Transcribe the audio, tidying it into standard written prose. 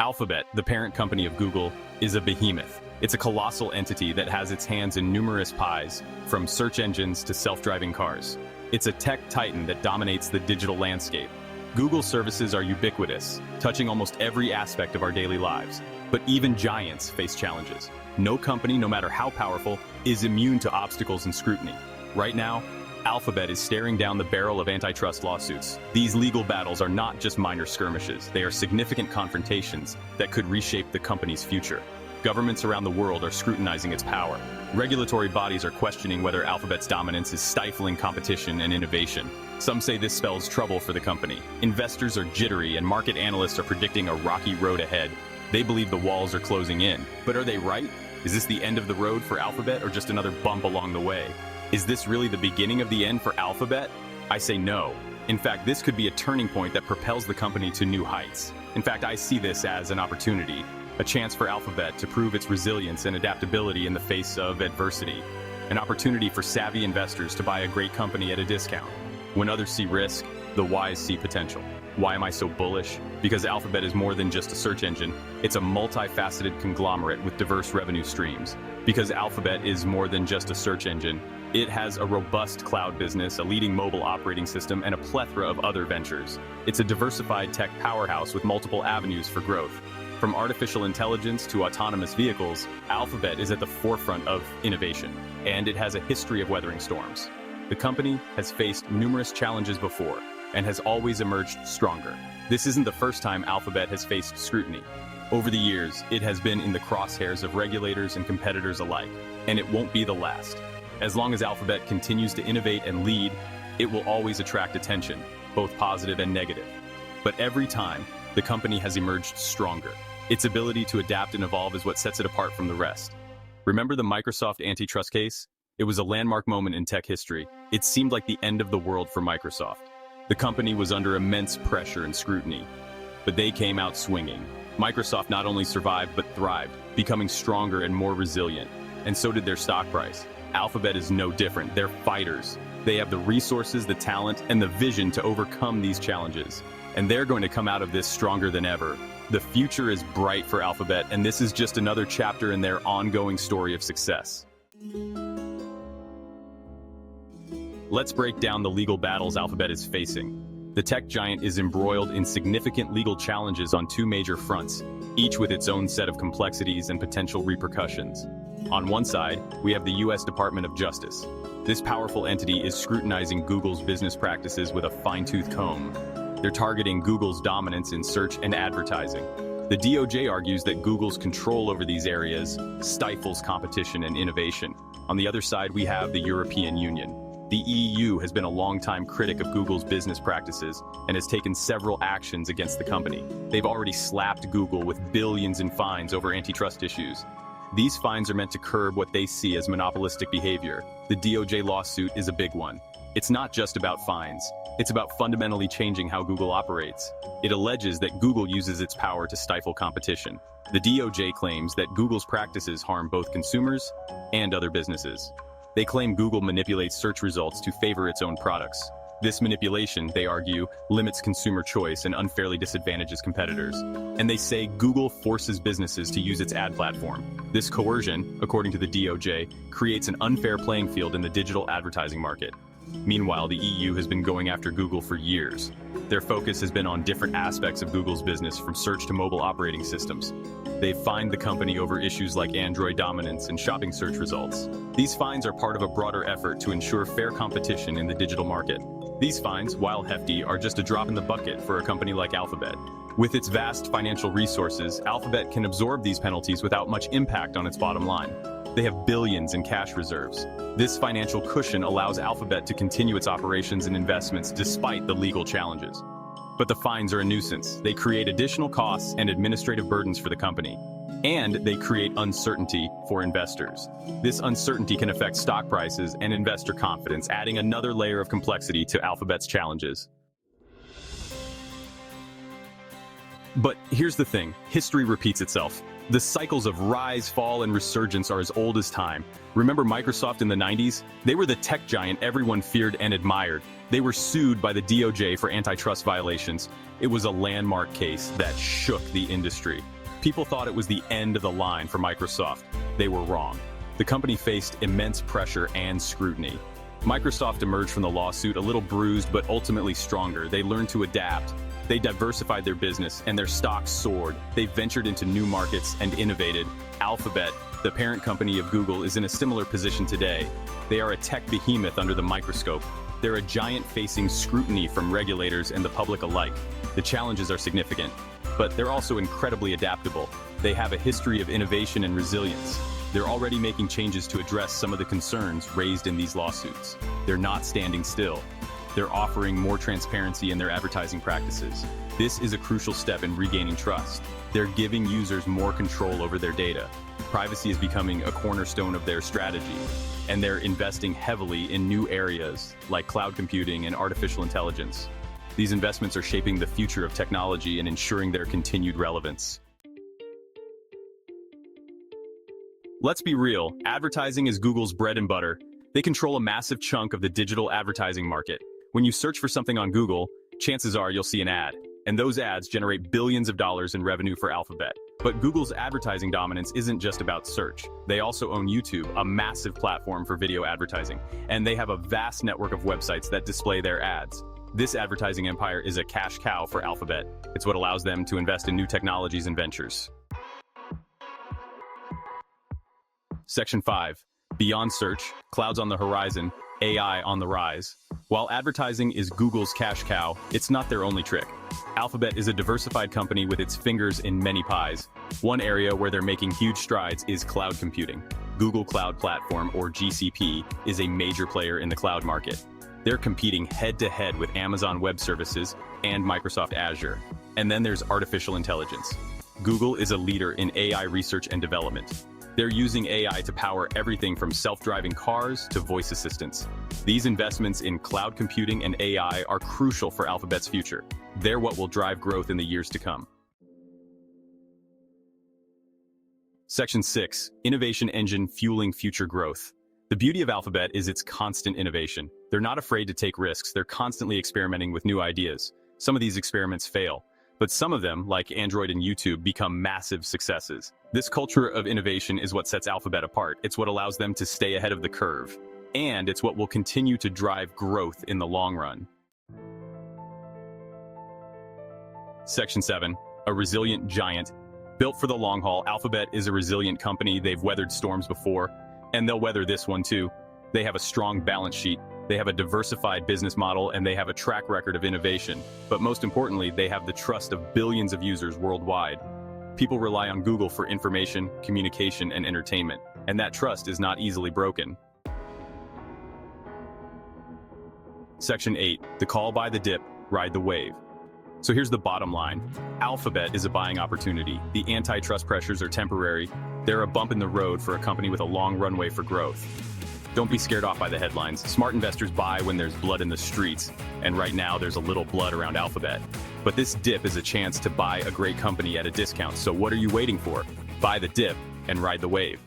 Alphabet, the parent company of Google, is a behemoth. It's a colossal entity that has its hands in numerous pies, from search engines to self-driving cars. It's a tech titan that dominates the digital landscape. Google services are ubiquitous, touching almost every aspect of our daily lives. But even giants face challenges. No company, no matter how powerful, is immune to obstacles and scrutiny. Right now, Alphabet is staring down the barrel of antitrust lawsuits. These legal battles are not just minor skirmishes, they are significant confrontations that could reshape the company's future. Governments around the world are scrutinizing its power. Regulatory bodies are questioning whether Alphabet's dominance is stifling competition and innovation. Some say this spells trouble for the company. Investors are jittery and market analysts are predicting a rocky road ahead. They believe the walls are closing in. But are they right? Is this the end of the road for Alphabet or just another bump along the way? Is this really the beginning of the end for Alphabet? I say no. In fact, this could be a turning point that propels the company to new heights. In fact, I see this as an opportunity, a chance for Alphabet to prove its resilience and adaptability in the face of adversity, an opportunity for savvy investors to buy a great company at a discount. When others see risk, the wise see potential. Why am I so bullish? Because Alphabet is more than just a search engine. It's a multifaceted conglomerate with diverse revenue streams. Because Alphabet is more than just a search engine, it has a robust cloud business, a leading mobile operating system, and a plethora of other ventures. It's a diversified tech powerhouse with multiple avenues for growth. From artificial intelligence to autonomous vehicles, Alphabet is at the forefront of innovation, and it has a history of weathering storms. The company has faced numerous challenges before, and has always emerged stronger. This isn't the first time Alphabet has faced scrutiny. Over the years, it has been in the crosshairs of regulators and competitors alike, and it won't be the last. As long as Alphabet continues to innovate and lead, it will always attract attention, both positive and negative. But every time, the company has emerged stronger. Its ability to adapt and evolve is what sets it apart from the rest. Remember the Microsoft antitrust case? It was a landmark moment in tech history. It seemed like the end of the world for Microsoft. The company was under immense pressure and scrutiny, but they came out swinging. Microsoft not only survived but thrived, becoming stronger and more resilient, and so did their stock price. Alphabet is no different. They're fighters. They have the resources, the talent, and the vision to overcome these challenges. And they're going to come out of this stronger than ever. The future is bright for Alphabet, and this is just another chapter in their ongoing story of success. Let's break down the legal battles Alphabet is facing. The tech giant is embroiled in significant legal challenges on two major fronts, each with its own set of complexities and potential repercussions. On one side, we have the U.S. Department of Justice. This powerful entity is scrutinizing Google's business practices with a fine-tooth comb. They're targeting Google's dominance in search and advertising. The DOJ argues that Google's control over these areas stifles competition and innovation. On the other side, we have the European Union. The EU has been a longtime critic of Google's business practices and has taken several actions against the company. They've already slapped Google with billions in fines over antitrust issues. These fines are meant to curb what they see as monopolistic behavior. The DOJ lawsuit is a big one. It's not just about fines. It's about fundamentally changing how Google operates. It alleges that Google uses its power to stifle competition. The DOJ claims that Google's practices harm both consumers and other businesses. They claim Google manipulates search results to favor its own products. This manipulation, they argue, limits consumer choice and unfairly disadvantages competitors. And they say Google forces businesses to use its ad platform. This coercion, according to the DOJ, creates an unfair playing field in the digital advertising market. Meanwhile, the EU has been going after Google for years. Their focus has been on different aspects of Google's business, from search to mobile operating systems. They've fined the company over issues like Android dominance and shopping search results. These fines are part of a broader effort to ensure fair competition in the digital market. These fines, while hefty, are just a drop in the bucket for a company like Alphabet. With its vast financial resources, Alphabet can absorb these penalties without much impact on its bottom line. They have billions in cash reserves. This financial cushion allows Alphabet to continue its operations and investments despite the legal challenges. But the fines are a nuisance. They create additional costs and administrative burdens for the company. And they create uncertainty for investors. This uncertainty can affect stock prices and investor confidence, adding another layer of complexity to Alphabet's challenges. But here's the thing, history repeats itself. The cycles of rise, fall, and resurgence are as old as time. Remember Microsoft in the 90s? They were the tech giant everyone feared and admired. They were sued by the DOJ for antitrust violations. It was a landmark case that shook the industry. People thought it was the end of the line for Microsoft. They were wrong. The company faced immense pressure and scrutiny. Microsoft emerged from the lawsuit a little bruised but ultimately stronger. They learned to adapt. They diversified their business, and their stocks soared. They ventured into new markets and innovated. Alphabet, the parent company of Google, is in a similar position today. They are a tech behemoth under the microscope. They're a giant facing scrutiny from regulators and the public alike. The challenges are significant, but they're also incredibly adaptable. They have a history of innovation and resilience. They're already making changes to address some of the concerns raised in these lawsuits. They're not standing still. They're offering more transparency in their advertising practices. This is a crucial step in regaining trust. They're giving users more control over their data. Privacy is becoming a cornerstone of their strategy, and they're investing heavily in new areas like cloud computing and artificial intelligence. These investments are shaping the future of technology and ensuring their continued relevance. Let's be real, advertising is Google's bread and butter. They control a massive chunk of the digital advertising market. When you search for something on Google, chances are you'll see an ad, and those ads generate billions of dollars in revenue for Alphabet. But Google's advertising dominance isn't just about search. They also own YouTube, a massive platform for video advertising, and they have a vast network of websites that display their ads. This advertising empire is a cash cow for Alphabet. It's what allows them to invest in new technologies and ventures. Section 5. Beyond search, clouds on the horizon, AI on the rise. While advertising is Google's cash cow, it's not their only trick. Alphabet is a diversified company with its fingers in many pies. One area where they're making huge strides is cloud computing. Google Cloud Platform, or GCP, is a major player in the cloud market. They're competing head-to-head with Amazon Web Services and Microsoft Azure. And then there's artificial intelligence. Google is a leader in AI research and development. They're using AI to power everything from self-driving cars to voice assistants. These investments in cloud computing and AI are crucial for Alphabet's future. They're what will drive growth in the years to come. Section 6. Innovation engine fueling future growth. The beauty of Alphabet is its constant innovation. They're not afraid to take risks. They're constantly experimenting with new ideas. Some of these experiments fail, but some of them, like Android and YouTube, become massive successes. This culture of innovation is what sets Alphabet apart. It's what allows them to stay ahead of the curve. And it's what will continue to drive growth in the long run. Section 7. A resilient giant. Built for the long haul, Alphabet is a resilient company. They've weathered storms before, and they'll weather this one too. They have a strong balance sheet. They have a diversified business model, and they have a track record of innovation. But most importantly, they have the trust of billions of users worldwide. People rely on Google for information, communication, and entertainment, and that trust is not easily broken. Section 8. The call by the dip, ride the wave. So here's the bottom line. Alphabet is a buying opportunity. The antitrust pressures are temporary. They're a bump in the road for a company with a long runway for growth. Don't be scared off by the headlines. Smart investors buy when there's blood in the streets, and right now there's a little blood around Alphabet. But this dip is a chance to buy a great company at a discount, so what are you waiting for? Buy the dip and ride the wave.